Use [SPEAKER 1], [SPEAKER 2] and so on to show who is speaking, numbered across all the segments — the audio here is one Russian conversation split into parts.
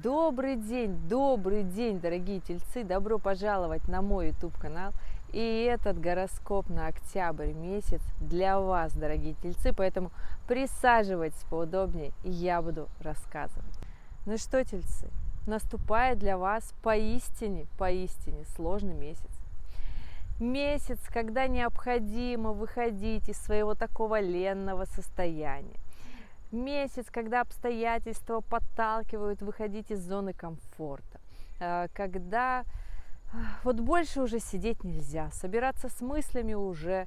[SPEAKER 1] Добрый день, дорогие тельцы! Добро пожаловать на мой YouTube-канал. И этот гороскоп на октябрь месяц для вас, дорогие тельцы. Поэтому присаживайтесь поудобнее, и я буду рассказывать. Ну что, тельцы, наступает для вас поистине сложный месяц. Месяц, когда необходимо выходить из своего такого ленного состояния. Месяц, когда обстоятельства подталкивают выходить из зоны комфорта, когда вот больше уже сидеть нельзя, собираться с мыслями уже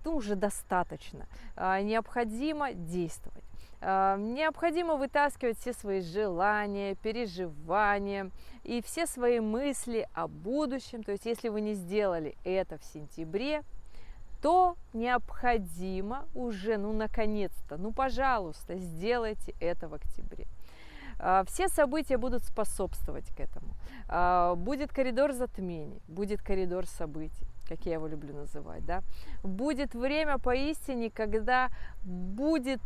[SPEAKER 1] достаточно, необходимо действовать, необходимо вытаскивать все свои желания, переживания и все свои мысли о будущем. То есть, если вы не сделали это в сентябре, то необходимо уже, наконец-то, пожалуйста, сделайте это в октябре. Все события будут способствовать к этому. Будет коридор затмений, будет коридор событий, как я его люблю называть, да? Будет время поистине, когда будет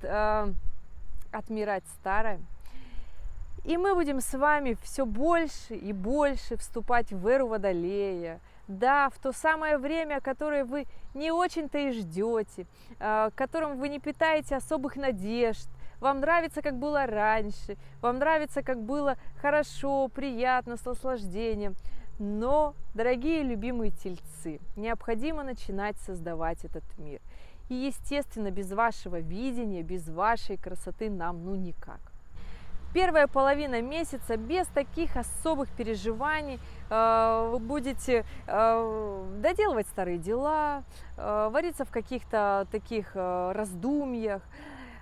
[SPEAKER 1] отмирать старое, и мы будем с вами все больше и больше вступать в эру Водолея, да, в то самое время, которое вы не очень-то и ждете, к которому вы не питаете особых надежд. Вам нравится, как было раньше, вам нравится, как было хорошо, приятно, с наслаждением. Но, дорогие любимые тельцы, необходимо начинать создавать этот мир. И, естественно, без вашего видения, без вашей красоты нам никак. Первая половина месяца без таких особых переживаний вы будете доделывать старые дела, вариться в каких-то таких раздумьях.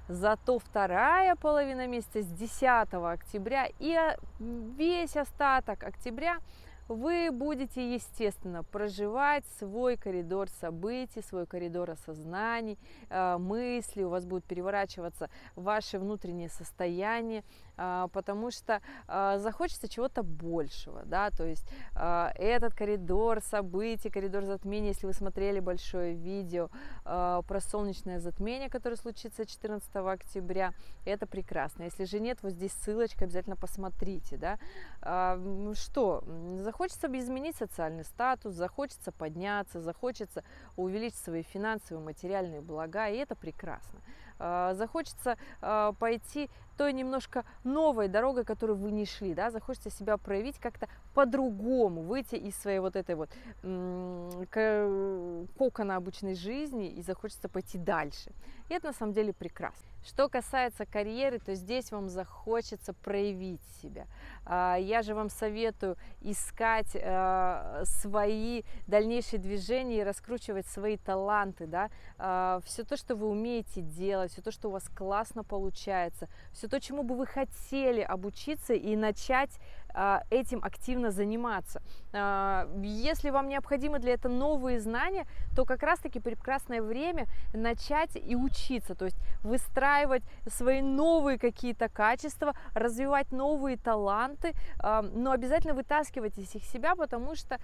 [SPEAKER 1] Зато вторая половина месяца с 10 октября и весь остаток октября вы будете, естественно, проживать свой коридор событий, свой коридор осознаний, мысли, у вас будут переворачиваться ваши внутренние состояния, потому что захочется чего-то большего, да, то есть этот коридор событий, коридор затмения, если вы смотрели большое видео про солнечное затмение, которое случится 14 октября, это прекрасно. Если же нет, вот здесь ссылочка, обязательно посмотрите, да. Что? Захочется изменить социальный статус, захочется подняться, захочется увеличить свои финансовые, материальные блага, и это прекрасно. Захочется пойти той немножко новой дорогой, которую вы не шли, да, захочется себя проявить как-то по-другому, выйти из своей вот этой вот кокона обычной жизни, и захочется пойти дальше. И это на самом деле прекрасно. Что касается карьеры, то здесь вам захочется проявить себя. Я же вам советую искать свои дальнейшие движения и раскручивать свои таланты, да, все то, что вы умеете делать, все то, что у вас классно получается, все то, чему бы вы хотели обучиться и начать этим активно заниматься. Если вам необходимы для этого новые знания, то как раз-таки прекрасное время начать и учиться, то есть выстраивать свои новые какие-то качества, развивать новые таланты, но обязательно вытаскивать из себя, потому что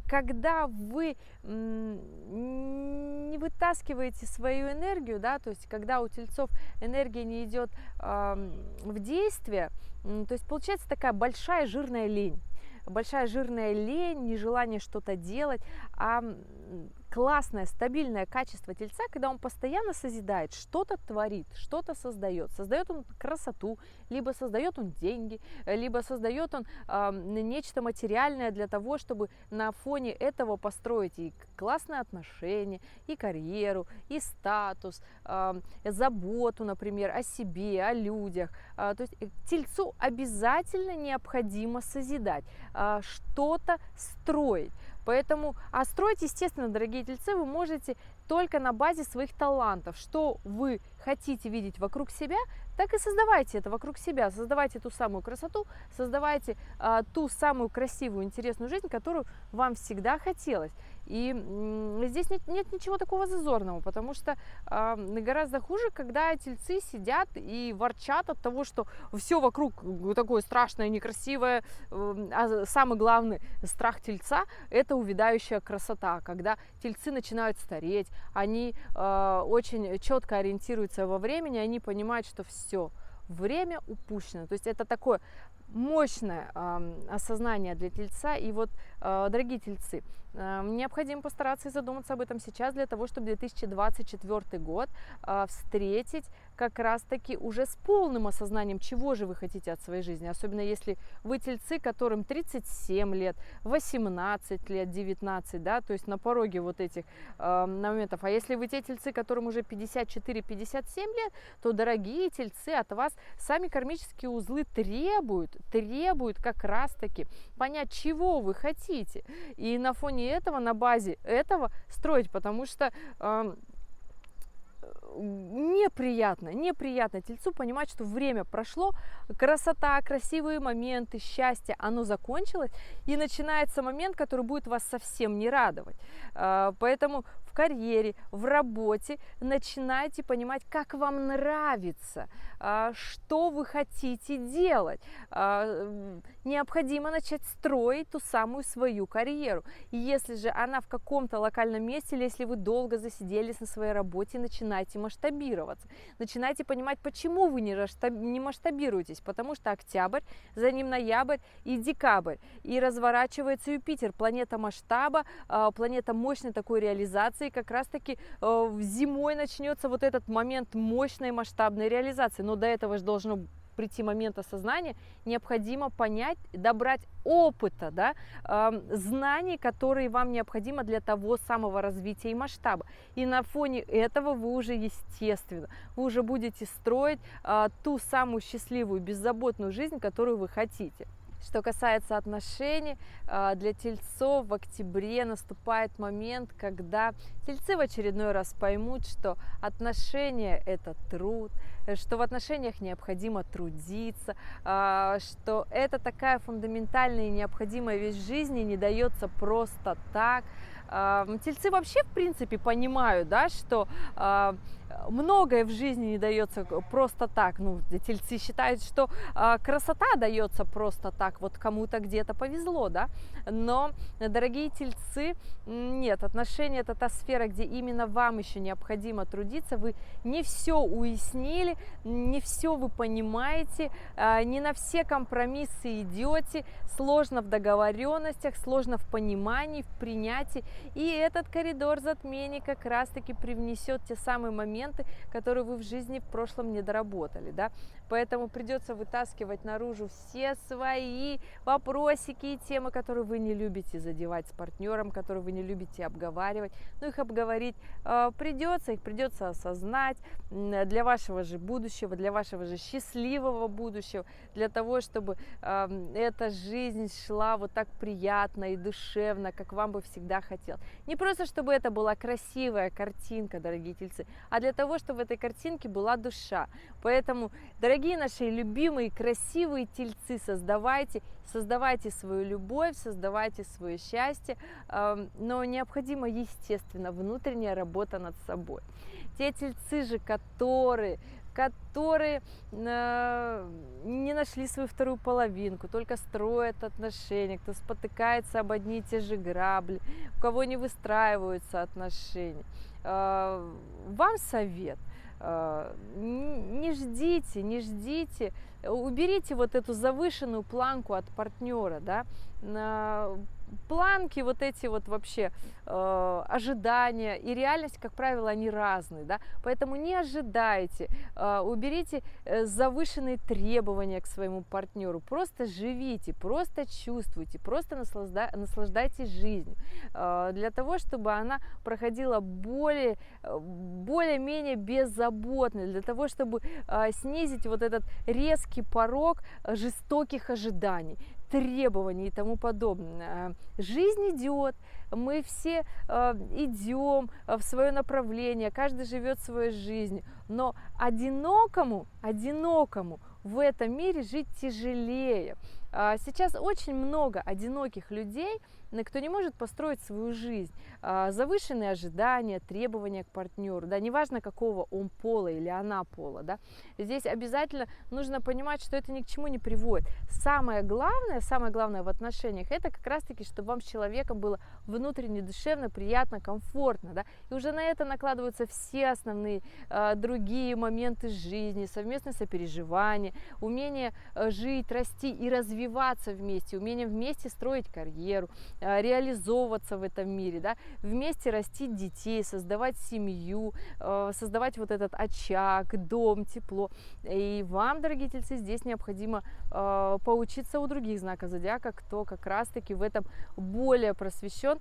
[SPEAKER 1] когда вы не вытаскиваете свою энергию, да, то есть когда у тельцов энергия не идет в действие, то есть получается такая большая жирная лень. Большая жирная лень, нежелание что-то делать, а классное, стабильное качество тельца, когда он постоянно созидает, что-то творит, что-то создает. Создает он красоту, либо создает он деньги, либо создает он нечто материальное для того, чтобы на фоне этого построить и классные отношения, и карьеру, и статус, заботу, например, о себе, о людях. То есть тельцу обязательно необходимо созидать, что-то строить. Поэтому, строить, естественно, дорогие тельцы, вы можете только на базе своих талантов. Что вы хотите видеть вокруг себя, так и создавайте это вокруг себя. Создавайте ту самую красоту, создавайте ту самую красивую, интересную жизнь, которую вам всегда хотелось. И здесь нет ничего такого зазорного, потому что гораздо хуже, когда тельцы сидят и ворчат от того, что все вокруг такое страшное, некрасивое. А самый главный страх тельца – это увядающая красота, когда тельцы начинают стареть, они очень четко ориентируются во времени, они понимают, что все, время упущено. То есть это такое мощное осознание для тельца. И вот, дорогие тельцы, необходимо постараться и задуматься об этом сейчас для того, чтобы 2024 год встретить как раз-таки уже с полным осознанием, чего же вы хотите от своей жизни. Особенно если вы тельцы, которым 37 лет, 18 лет, 19, да, то есть на пороге вот этих моментов. А если вы те тельцы, которым уже 54-57 лет, то, дорогие тельцы, от вас сами кармические узлы требуют как раз-таки понять, чего вы хотите. И на фоне этого, на базе этого строить, потому что неприятно тельцу понимать, что время прошло, красота, красивые моменты, счастье, оно закончилось, и начинается момент, который будет вас совсем не радовать. Поэтому в карьере, в работе начинайте понимать, как вам нравится, что вы хотите делать. Необходимо начать строить ту самую свою карьеру. И если же она в каком-то локальном месте, или если вы долго засиделись на своей работе, начинайте масштабироваться. Начинайте понимать, почему вы не масштабируетесь. Потому что октябрь, за ним ноябрь и декабрь. И разворачивается Юпитер, планета масштаба, планета мощной такой реализации. Как раз-таки зимой начнется вот этот момент мощной масштабной реализации. Но до этого же должно прийти момент осознания, необходимо понять, добрать опыта, да, знаний, которые вам необходимы для того самого развития и масштаба. И на фоне этого вы уже, естественно, вы уже будете строить ту самую счастливую, беззаботную жизнь, которую вы хотите. Что касается отношений, для тельцов в октябре наступает момент, когда тельцы в очередной раз поймут, что отношения – это труд, что в отношениях необходимо трудиться, что это такая фундаментальная и необходимая вещь в жизни, не дается просто так. Тельцы вообще, в принципе, понимают, да, что многое в жизни не дается просто так. Ну, тельцы считают, что красота дается просто так, вот кому-то где-то повезло, да. Но, дорогие тельцы, нет, отношения – это та сфера, где именно вам еще необходимо трудиться. Вы не все уяснили, не все вы понимаете, не на все компромиссы идете, сложно в договоренностях, сложно в понимании, в принятии. И этот коридор затмений как раз-таки привнесет те самые моменты, которые вы в жизни в прошлом не доработали, да. Поэтому придется вытаскивать наружу все свои вопросики и темы, которые вы не любите задевать с партнером, которые вы не любите обговаривать. Но их обговорить придется, их придется осознать для вашего же будущего, для вашего же счастливого будущего, для того, чтобы эта жизнь шла вот так приятно и душевно, как вам бы всегда хотелось. Не просто, чтобы это была красивая картинка, дорогие тельцы, а для того, чтобы в этой картинке была душа. Поэтому, дорогие наши любимые, красивые тельцы, создавайте свою любовь, создавайте свое счастье, но необходима, естественно, внутренняя работа над собой. Те тельцы же, которые не нашли свою вторую половинку, только строят отношения, кто спотыкается об одни и те же грабли, у кого не выстраиваются отношения. Вам совет. Не ждите, уберите вот эту завышенную планку от партнера, да, планки вот эти вот вообще ожидания и реальность, как правило, они разные, да, поэтому не ожидайте, уберите завышенные требования к своему партнеру, просто живите, просто чувствуйте, просто наслаждайтесь жизнью, для того, чтобы она проходила более-менее беззаботно, для того, чтобы снизить вот этот резкий порог жестоких ожиданий, требований и тому подобное. Жизнь идет, мы все идем в свое направление, каждый живет своей жизнью, но одинокому в этом мире жить тяжелее. Сейчас очень много одиноких людей, кто не может построить свою жизнь. Завышенные ожидания, требования к партнеру, да, неважно какого он пола или она пола, да, здесь обязательно нужно понимать, что это ни к чему не приводит. Самое главное в отношениях, это как раз-таки, чтобы вам с человеком было внутренне, душевно, приятно, комфортно, да, и уже на это накладываются все основные другие моменты жизни, совместное сопереживание, умение жить, расти и развиваться вместе, умение вместе строить карьеру, реализовываться в этом мире, да, вместе растить детей, создавать семью, создавать вот этот очаг, дом, тепло. И вам, дорогие тельцы, здесь необходимо поучиться у других знаков зодиака, кто как раз-таки в этом более просвещен.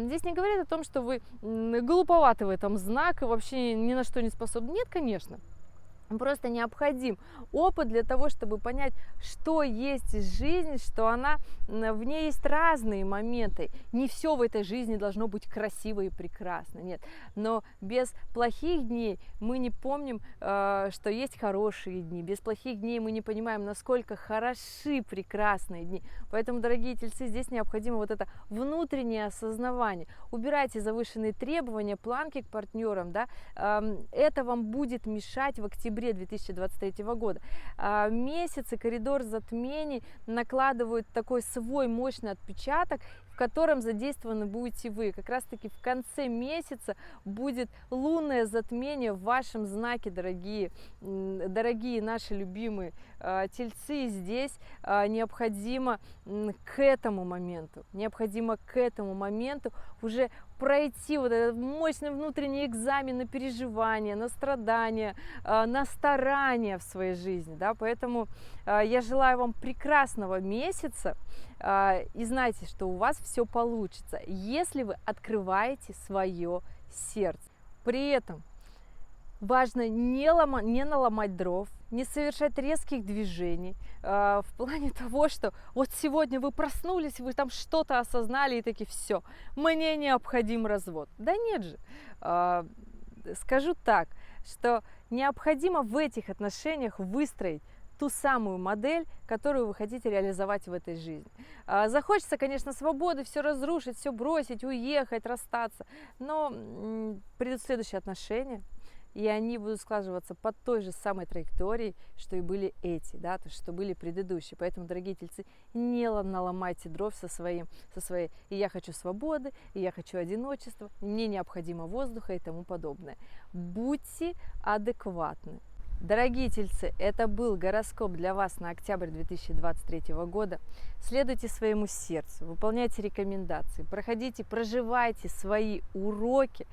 [SPEAKER 1] Здесь не говорят о том, что вы глуповаты в этом знак и вообще ни на что не способны. Нет, конечно. Просто необходим опыт для того, чтобы понять, что есть жизнь, что в ней есть разные моменты. Не все в этой жизни должно быть красиво и прекрасно, нет. Но без плохих дней мы не помним, что есть хорошие дни. Без плохих дней мы не понимаем, насколько хороши прекрасные дни. Поэтому, дорогие тельцы, здесь необходимо вот это внутреннее осознавание. Убирайте завышенные требования, планки к партнерам, да, это вам будет мешать в октябре 2023 года. Месяцы, коридор затмений накладывают такой свой мощный отпечаток, в котором задействованы будете вы. Как раз таки в конце месяца будет лунное затмение в вашем знаке, дорогие наши любимые тельцы. Здесь необходимо к этому моменту уже пройти вот этот мощный внутренний экзамен на переживания, на страдания, на старания в своей жизни, да, поэтому я желаю вам прекрасного месяца и знайте, что у вас все получится, если вы открываете свое сердце. При этом важно не наломать дров, не совершать резких движений, в плане того, что вот сегодня вы проснулись, вы там что-то осознали и такие, все, мне необходим развод. Да нет же, скажу так, что необходимо в этих отношениях выстроить ту самую модель, которую вы хотите реализовать в этой жизни. Захочется, конечно, свободы, все разрушить, все бросить, уехать, расстаться, но придут следующие отношения, и они будут складываться под той же самой траекторией, что и были эти, да, то, что были предыдущие. Поэтому, дорогие тельцы, не наломайте дров со своей «и я хочу свободы», «и я хочу одиночества», «мне необходимо воздуха» и тому подобное. Будьте адекватны. Дорогие тельцы, это был гороскоп для вас на октябрь 2023 года. Следуйте своему сердцу, выполняйте рекомендации, проходите, проживайте свои уроки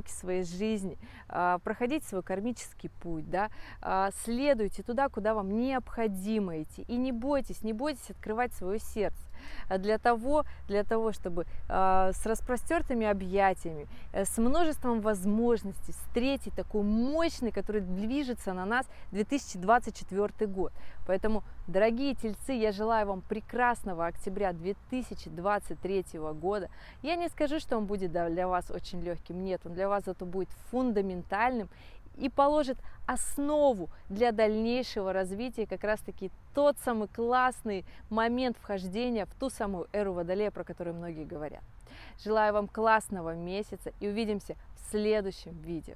[SPEAKER 1] своей жизни, проходите свой кармический путь, да, следуйте туда, куда вам необходимо идти. И не бойтесь открывать свое сердце. Для того, чтобы с распростертыми объятиями, с множеством возможностей встретить такой мощный, который движется на нас 2024 год. Поэтому, дорогие тельцы, я желаю вам прекрасного октября 2023 года. Я не скажу, что он будет для вас очень легким, нет, он для вас зато будет фундаментальным и положит основу для дальнейшего развития, как раз таки тот самый классный момент вхождения в ту самую эру Водолея, про которую многие говорят. Желаю вам классного месяца и увидимся в следующем видео.